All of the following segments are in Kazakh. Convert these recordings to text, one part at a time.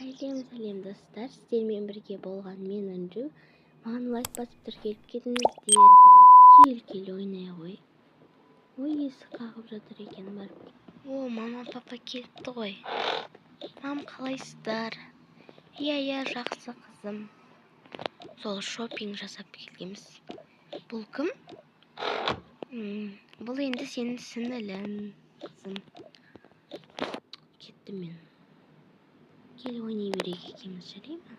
Сәлем достар, сіздермен бірге болған мен Анжу. Маған лайк басып тіркеліп кетіңіздер. Кел ойнай ғой. Ой, есік қағып жатыр екен барып. О, мама папа келіпті ғой. Мам, қалайсыздар? Иә, жақсы қызым. Сол шопинг жасап келгенбіз. Бұл кім? Бұл енді сенің сіңілің, қызым. Кеттім мен. Кел ойнай берейік екеуміз, жарай ма?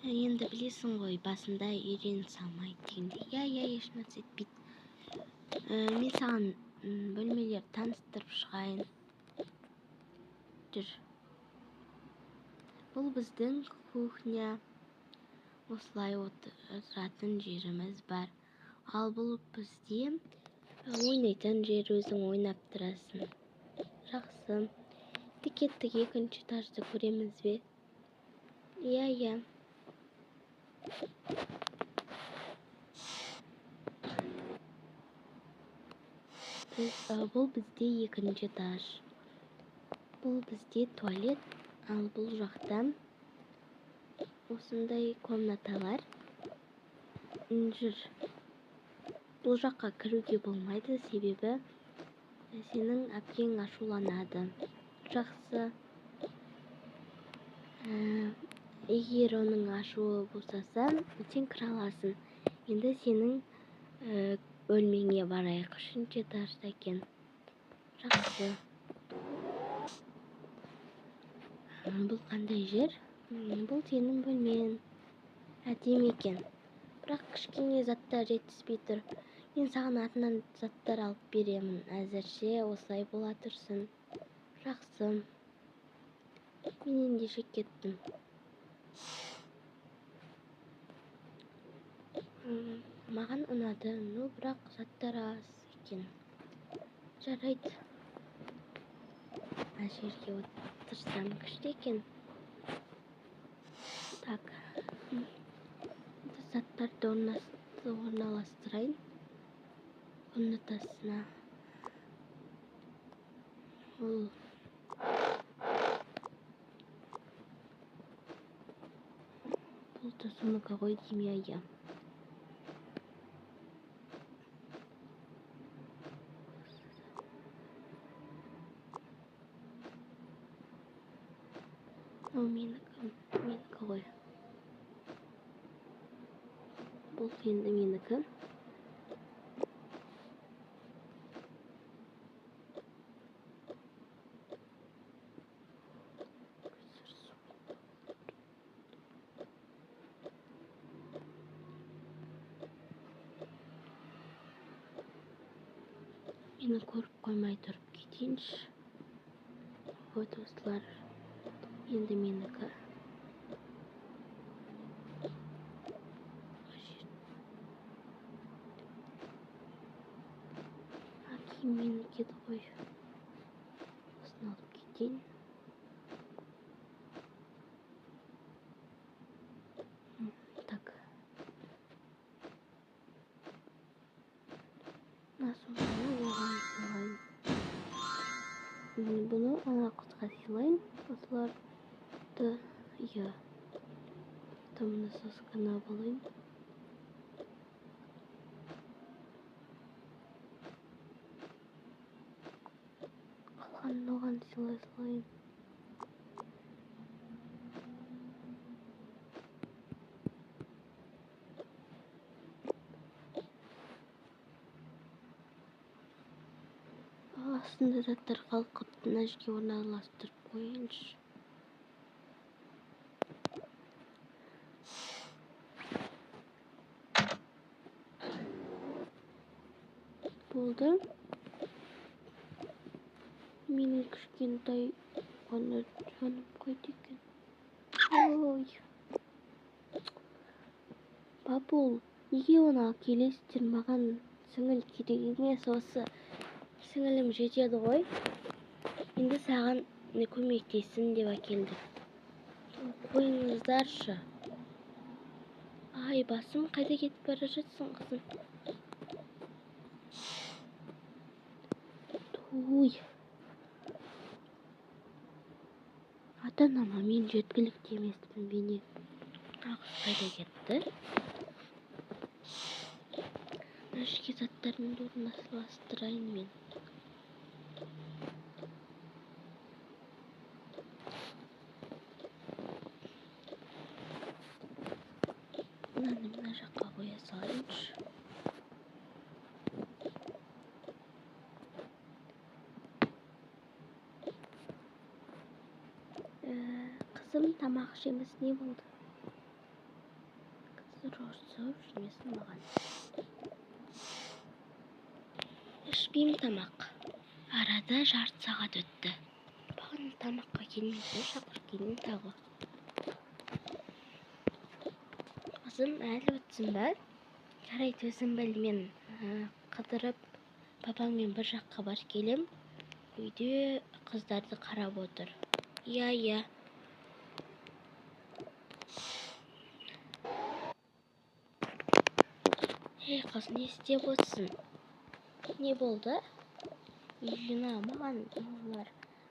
Енді білесің ғой, басында үйреніп салмайды дегенде. Иә, ешнәрсе етпейді. Мен саған бөлмелер таныстырып шығайын. Жүр. Бұл біздің кухня. Осылай отыратын жеріміз бар. Ал бұл бізде ойнайтын жер, өзің ойнап тұрасың. Жақсы. Кеттік, екінші этажды көреміз бе? Иә. Бұл бізде екінші этаж. Бұл бізде туалет, ал бұл жақта осындай комнаталар. Жүр. Бұл жаққа кіруге болмайды, себебі сенің әпкең ашуланады. Жақсы. Егер оның ашуы босаса, сен кіре аласың. Енді сенің бөлмеңе барайық, үшінші этажда екен. Жақсы. Бұл қандай жер? Бұл сенің бөлмен. Әдемі екен. Бірақ кішкене заттар жетіспей тұр. Мен саған артынан заттар алып беремін. Әзірше осылай бола тұрсын. Жақсы. Мен ендеше кеттім. Маған ұнады, бірақ заттар аз екен. Жарайды. Мына жерге отырсам күшті екен. Так. Заттарды орналастырайын. Комнатасына. Бұл сумка ғой деймін, иә. Менікі ғой. Бұл енді менікі. Мені көріп қоймай тұрып кетейінші. Вот осылар. Енді менікі. Кейін менікі еді ғой. Осыны алып кетейін. Так. Bunu ана қызға сыйлайын. Осыларды, иә. Тамына сосканы алайын. Қалғанын оған сыйлай салайын. Астында заттар қалқып, мына жерге орналастырып қойыңызшы. Болды. Менің кішкентай ғана жаным қойды екен. Ой. Бабул, неге оны алып келесіздер? Маған сіңіл керек емес, осы сіңілім жетеді ғой. Енді саған көмектесін деп әкелдік. Қойыңыздаршы. Ай, басым, қайда кетіп бара жатсың, қызым? Туй. ата-анама мен жеткілікті емеспін бейне. Ақш қайда кетті? Ішкі заттардың орнына салыстырайын мен. Мынаны мына жаққа қоя салайыншы. Қызым тамақ ішеміз, не болды? Қызыр ұрсып жүрмесін маған. Ішпеймін тамақ. Арада жарты сағат өтті. Бағана тамаққа келмейді, шақырып келін тағы. Қызым әлі өтсін ба? Жарайды, өзім біл, мен қыдырып папаңмен бір жаққа бар келем. Үйде қыздарды қарап отыр. Иә. Ей қыз, не істеп отырсың? Не болды? Жина, маған олар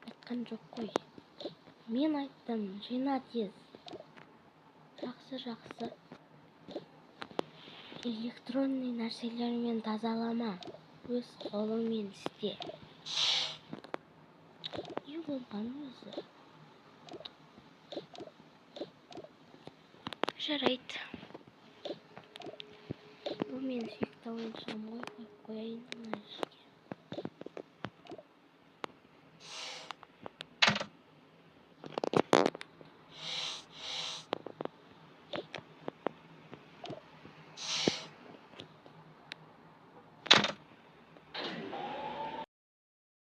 айтқан жоқ қой. Мен айттым, жина тез. Жақсы. Электронный нәрселермен тазалама. Өз қолыңмен істе. Не болған өзі? Жарайды. Бұл мен сүйікті ойыншығым